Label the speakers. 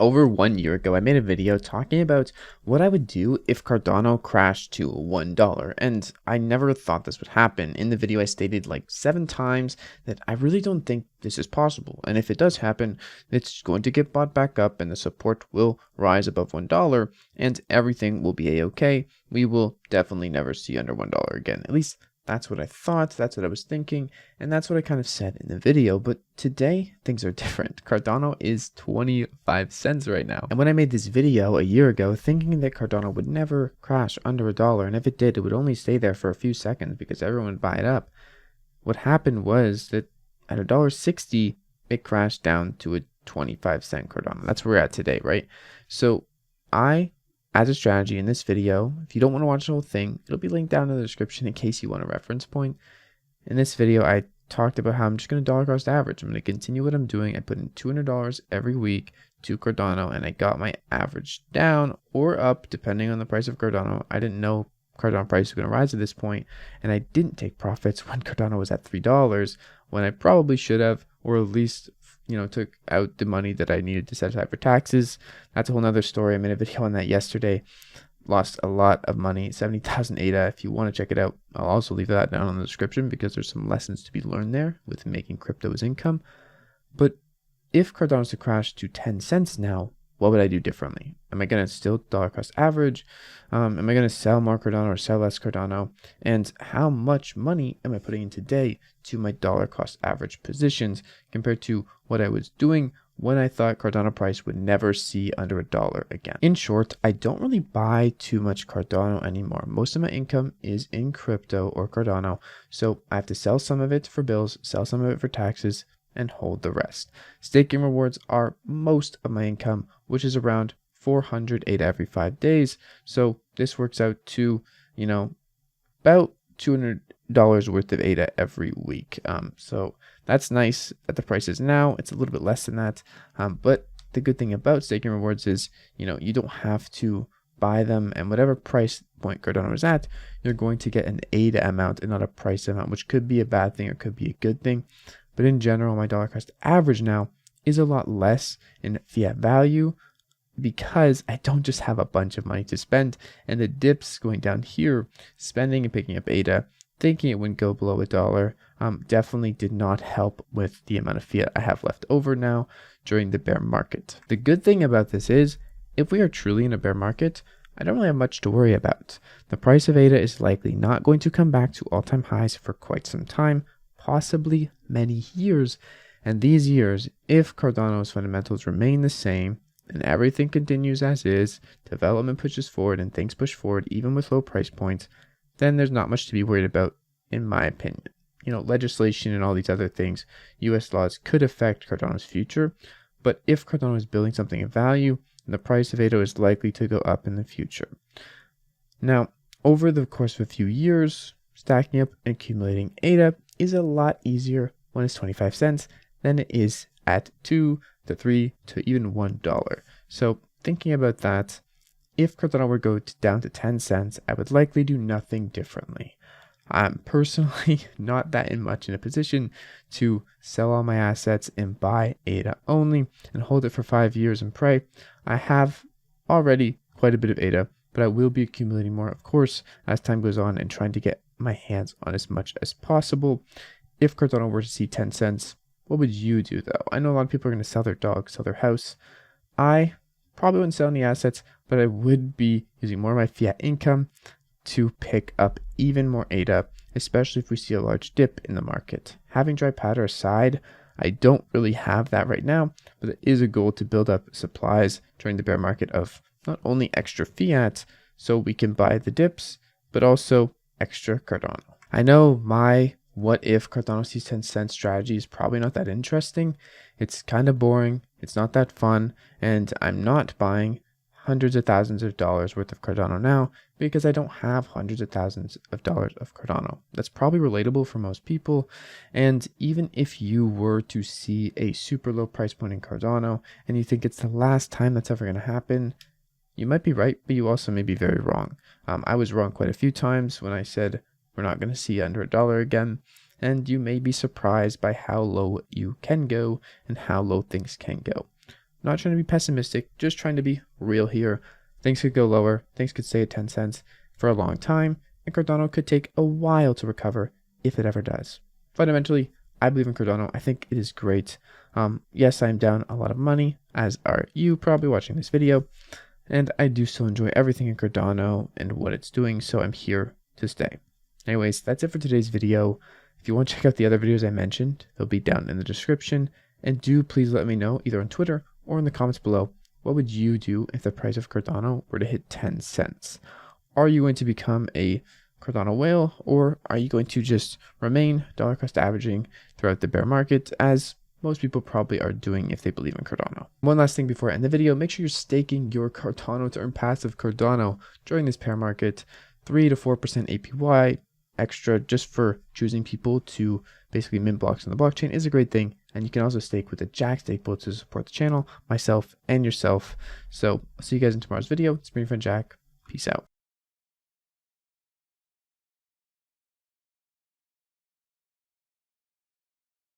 Speaker 1: Over 1 year ago, I made a video talking about what I would do if Cardano crashed to $1, and I never thought this would happen. In the video, I stated like 7 times that I really don't think this is possible, and if it does happen, it's going to get bought back up and the support will rise above $1 and everything will be a-okay. We will definitely never see under $1 again. At least that's what I thought, that's what I was thinking, and that's what I kind of said in the video. But today, things are different. Cardano is 25 cents right now. And when I made this video a year ago, thinking that Cardano would never crash under $1, and if it did, it would only stay there for a few seconds because everyone would buy it up. What happened was that at $1.60, it crashed down to a 25-cent Cardano. That's where we're at today, right? So as a strategy in this video, if you don't want to watch the whole thing, it'll be linked down in the description in case you want a reference point. In this video, I talked about how I'm just going to dollar cost average. I'm going to continue what I'm doing. I put in $200 every week to Cardano, and I got my average down or up depending on the price of Cardano. I didn't know Cardano price was going to rise at this point, and I didn't take profits when Cardano was at $3 when I probably should have, or at least took out the money that I needed to set aside for taxes. That's a whole nother story. I made a video on that yesterday. Lost a lot of money, 70,000 ADA. If you want to check it out, I'll also leave that down in the description because there's some lessons to be learned there with making crypto as income. But if Cardano was to crash to 10 cents now, what would I do differently? Am I going to still dollar cost average? Am I going to sell more Cardano or sell less Cardano? And how much money am I putting in today to my dollar cost average positions compared to what I was doing when I thought Cardano price would never see under $1 again? In short, I don't really buy too much Cardano anymore. Most of my income is in crypto or Cardano, so I have to sell some of it for bills, sell some of it for taxes, and hold the rest. Staking rewards are most of my income, which is around 400 ADA every 5 days. So this works out to, about $200 worth of ADA every week. So that's nice at the price is now. It's a little bit less than that. But the good thing about staking rewards is, you don't have to buy them, and whatever price point Cardano is at, you're going to get an ADA amount and not a price amount, which could be a bad thing or could be a good thing. But in general, my dollar cost average now is a lot less in fiat value because I don't just have a bunch of money to spend, and the dips going down here, spending and picking up ADA, thinking it wouldn't go below $1, definitely did not help with the amount of fiat I have left over now during the bear market. The good thing about this is, if we are truly in a bear market, I don't really have much to worry about. The price of ADA is likely not going to come back to all-time highs for quite some time, possibly many years. And these years, if Cardano's fundamentals remain the same and everything continues as is, development pushes forward and things push forward even with low price points, then there's not much to be worried about in my opinion. Legislation and all these other things, US laws could affect Cardano's future, but if Cardano is building something of value, the price of ADA is likely to go up in the future. Now, over the course of a few years, stacking up and accumulating ADA is a lot easier when it's 25 cents than it is at 2 to 3 to even $1. So thinking about that, if Cardano were to go down to 10 cents, I would likely do nothing differently. I'm personally not that much in a position to sell all my assets and buy ADA only and hold it for 5 years and pray. I have already quite a bit of ADA, but I will be accumulating more, of course, as time goes on and trying to get my hands on as much as possible. If Cardano were to see 10 cents, what would you do though? I know a lot of people are going to sell their dog, sell their house. I probably wouldn't sell any assets, but I would be using more of my fiat income to pick up even more ADA, especially if we see a large dip in the market. Having dry powder aside, I don't really have that right now, but it is a goal to build up supplies during the bear market of not only extra fiat so we can buy the dips, but also extra Cardano. I know my what if Cardano sees 10 cents strategy is probably not that interesting. It's kind of boring. It's not that fun. And I'm not buying hundreds of thousands of dollars worth of Cardano now because I don't have hundreds of thousands of dollars of Cardano. That's probably relatable for most people. And even if you were to see a super low price point in Cardano and you think it's the last time that's ever going to happen, you might be right, but you also may be very wrong. I was wrong quite a few times when I said we're not going to see under $1 again, and you may be surprised by how low you can go and how low things can go. not trying to be pessimistic, just trying to be real here. Things could go lower, things could stay at 10 cents for a long time, and Cardano could take a while to recover if it ever does. Fundamentally, I believe in Cardano. I think it is great. Yes, I'm down a lot of money, as are you probably watching this video, and I do still enjoy everything in Cardano and what it's doing, so I'm here to stay. Anyways, that's it for today's video. If you want to check out the other videos I mentioned, they'll be down in the description, and do please let me know either on Twitter or in the comments below, what would you do if the price of Cardano were to hit 10 cents? Are you going to become a Cardano whale, or are you going to just remain dollar cost averaging throughout the bear market, as most people probably are doing if they believe in Cardano? One last thing before I end the video, make sure you're staking your Cardano to earn passive Cardano during this bear market. 3 to 4% APY extra just for choosing people to basically mint blocks on the blockchain is a great thing. And you can also stake with the Jack stake pool to support the channel, myself, and yourself. So I'll see you guys in tomorrow's video. It's been your friend Jack. Peace out.